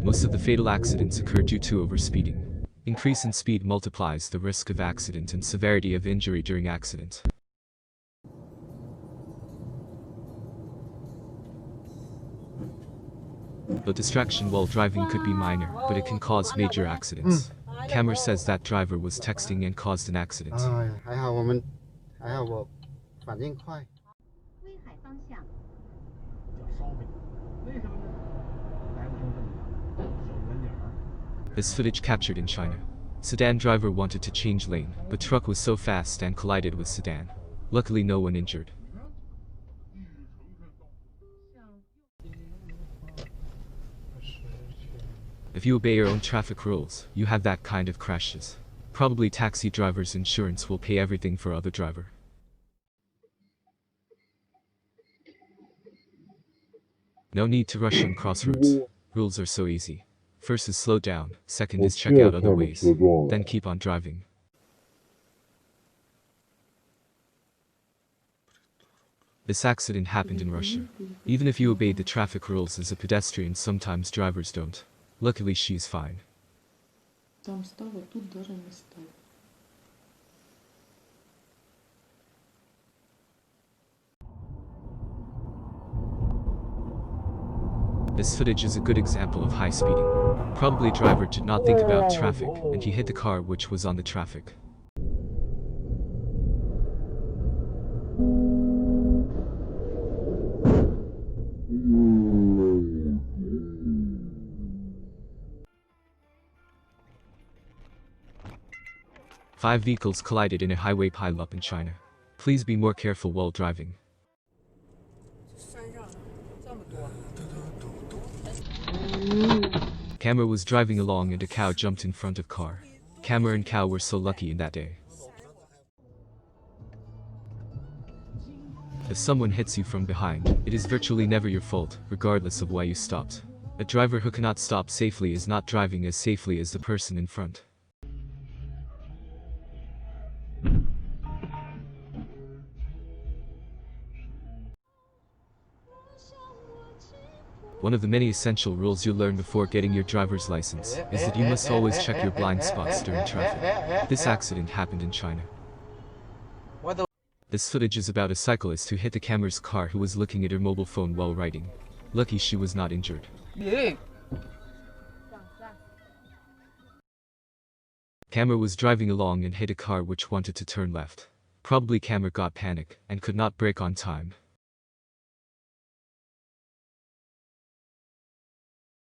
Most of the fatal accidents occur due to overspeeding. Increase in speed multiplies the risk of accident and severity of injury during accident. The distraction while driving could be minor, but it can cause major accidents. Camera says that driver was texting and caused an accident. 还好我反应快。 This footage captured in China. Sedan driver wanted to change lane, but truck was so fast and collided with sedan. Luckily no one injured. If you obey your own traffic rules, you have that kind of crashes. Probably taxi driver's insurance will pay everything for other driver. No need to rush on crossroads. Rules are so easy. First is slow down, second is check out other ways, then keep on driving. This accident happened in Russia. Even if you obeyed the traffic rules as a pedestrian, sometimes drivers don't. Luckily she's fine. This footage is a good example of high speeding. Probably driver did not think about traffic, and he hit the car which was on the traffic. Five vehicles collided in a highway pileup in China. Please be more careful while driving. Camera was driving along and a cow jumped in front of car. Camera and cow were so lucky in that day. If someone hits you from behind, it is virtually never your fault, regardless of why you stopped. A driver who cannot stop safely is not driving as safely as the person in front. One of the many essential rules you'll learn before getting your driver's license is that you must always check your blind spots during traffic. This accident happened in China. This footage is about a cyclist who hit the camera's car who was looking at her mobile phone while riding. Lucky she was not injured. Camera was driving along and hit a car which wanted to turn left. Probably camera got panic and could not brake on time.